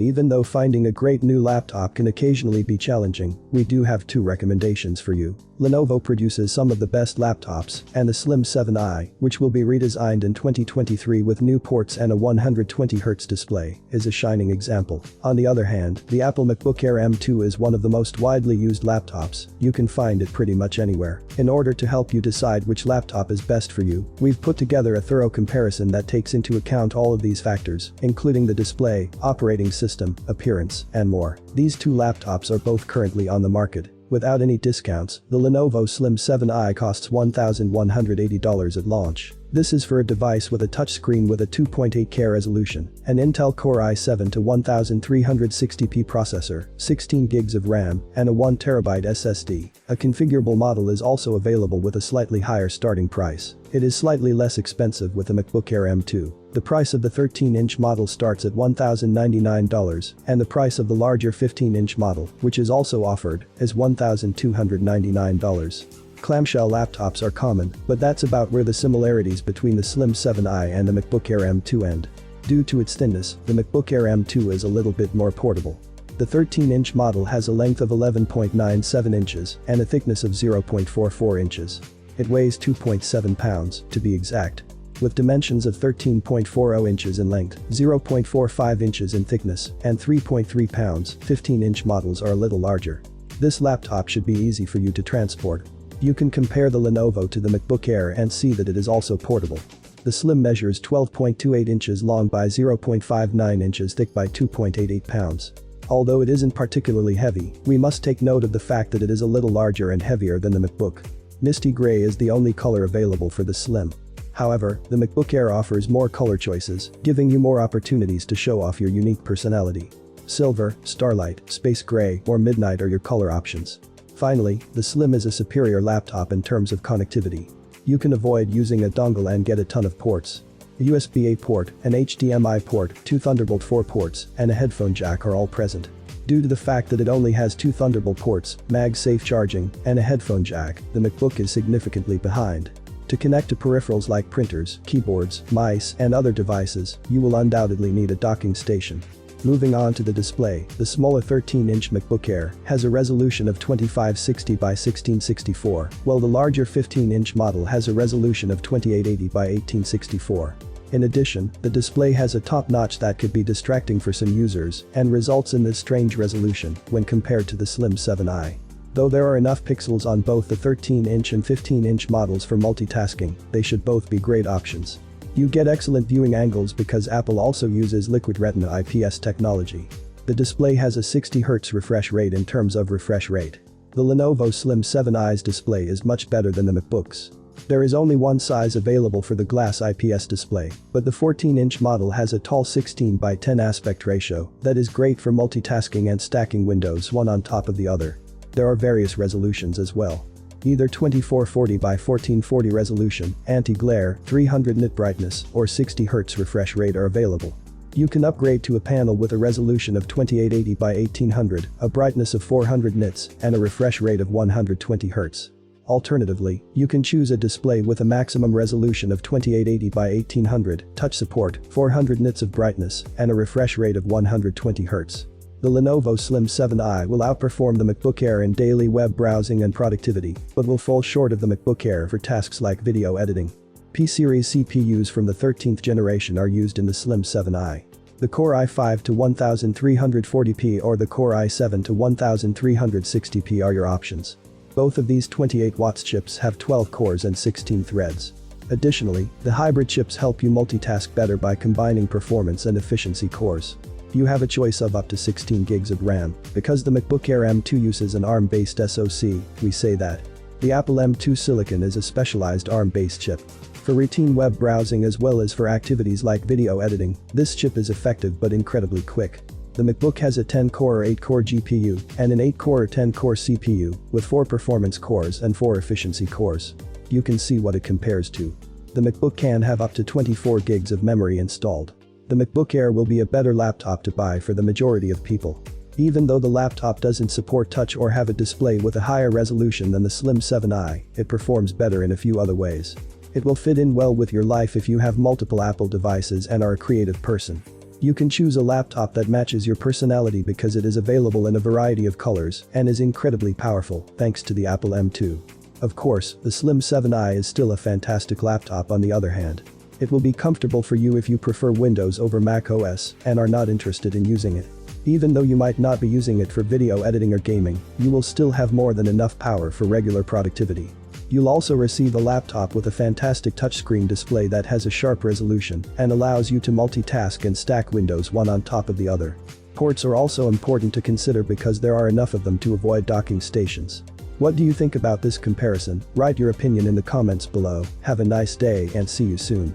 Even though finding a great new laptop can occasionally be challenging, we do have two recommendations for you. Lenovo produces some of the best laptops, and the Slim 7i, which will be redesigned in 2023 with new ports and a 120Hz display, is a shining example. On the other hand, the Apple MacBook Air M2 is one of the most widely used laptops. You can find it pretty much anywhere. In order to help you decide which laptop is best for you, we've put together a thorough comparison that takes into account all of these factors, including the display, operating system, appearance, and more. These two laptops are both currently on the market. Without any discounts, the Lenovo Slim 7i costs $1,180 at launch. This is for a device with a touchscreen with a 2.8K resolution, an Intel Core i7 to 1360p processor, 16 gigs of RAM, and a 1TB SSD. A configurable model is also available with a slightly higher starting price. It is slightly less expensive with the MacBook Air M2. The price of the 13-inch model starts at $1,099, and the price of the larger 15-inch model, which is also offered, is $1,299. Clamshell laptops are common, but that's about where the similarities between the Slim 7i and the MacBook Air M2 end. Due to its thinness, the MacBook Air M2 is a little bit more portable. The 13-inch model has a length of 11.97 inches and a thickness of 0.44 inches. It weighs 2.7 pounds, to be exact. With dimensions of 13.40 inches in length, 0.45 inches in thickness, and 3.3 pounds, 15-inch models are a little larger. This laptop should be easy for you to transport. You can compare the Lenovo to the MacBook Air and see that it is also portable. The Slim measures 12.28 inches long by 0.59 inches thick by 2.88 pounds. Although it isn't particularly heavy, we must take note of the fact that it is a little larger and heavier than the MacBook. Misty gray is the only color available for the Slim. However, the MacBook Air offers more color choices, giving you more opportunities to show off your unique personality. Silver, Starlight, Space Gray, or Midnight are your color options. Finally, the Slim is a superior laptop in terms of connectivity. You can avoid using a dongle and get a ton of ports. A USB-A port, an HDMI port, two Thunderbolt 4 ports, and a headphone jack are all present. Due to the fact that it only has two Thunderbolt ports, MagSafe charging, and a headphone jack, the MacBook is significantly behind. To connect to peripherals like printers, keyboards, mice, and other devices, you will undoubtedly need a docking station. Moving on to the display, the smaller 13-inch MacBook Air has a resolution of 2560 by 1664, while the larger 15-inch model has a resolution of 2880 by 1864. In addition, the display has a top notch that could be distracting for some users and results in this strange resolution when compared to the Slim 7i. Though there are enough pixels on both the 13-inch and 15-inch models for multitasking, they should both be great options. You get excellent viewing angles because Apple also uses Liquid Retina IPS technology. The display has a 60Hz refresh rate in terms of refresh rate. The Lenovo Slim 7i's display is much better than the MacBook's. There is only one size available for the glass IPS display, but the 14-inch model has a tall 16 by 10 aspect ratio that is great for multitasking and stacking windows one on top of the other. There are various resolutions as well. Either 2440 by 1440 resolution, anti-glare, 300 nit brightness, or 60Hz refresh rate are available. You can upgrade to a panel with a resolution of 2880 by 1800, a brightness of 400 nits, and a refresh rate of 120 Hz. Alternatively, you can choose a display with a maximum resolution of 2880 by 1800, touch support, 400 nits of brightness, and a refresh rate of 120 Hz. The Lenovo Slim 7i will outperform the MacBook Air in daily web browsing and productivity, but will fall short of the MacBook Air for tasks like video editing. P-series CPUs from the 13th generation are used in the Slim 7i. The Core i5 to 1340p or the Core i7 to 1360p are your options. Both of these 28 watts chips have 12 cores and 16 threads. Additionally, the hybrid chips help you multitask better by combining performance and efficiency cores. You have a choice of up to 16 gigs of RAM. Because the MacBook Air M2 uses an ARM-based SoC, we say that. The Apple M2 Silicon is a specialized ARM-based chip. For routine web browsing as well as for activities like video editing, this chip is effective but incredibly quick. The MacBook has a 10-core or 8-core GPU and an 8-core or 10-core CPU with 4 performance cores and 4 efficiency cores. You can see what it compares to. The MacBook can have up to 24 gigs of memory installed. The MacBook Air will be a better laptop to buy for the majority of people. Even though the laptop doesn't support touch or have a display with a higher resolution than the Slim 7i, it performs better in a few other ways. It will fit in well with your life if you have multiple Apple devices and are a creative person. You can choose a laptop that matches your personality because it is available in a variety of colors and is incredibly powerful thanks to the Apple M2. Of course, the Slim 7i is still a fantastic laptop on the other hand. It will be comfortable for you if you prefer Windows over Mac OS and are not interested in using it. Even though you might not be using it for video editing or gaming, you will still have more than enough power for regular productivity. You'll also receive a laptop with a fantastic touchscreen display that has a sharp resolution and allows you to multitask and stack windows one on top of the other. Ports are also important to consider because there are enough of them to avoid docking stations. What do you think about this comparison? Write your opinion in the comments below. Have a nice day and see you soon.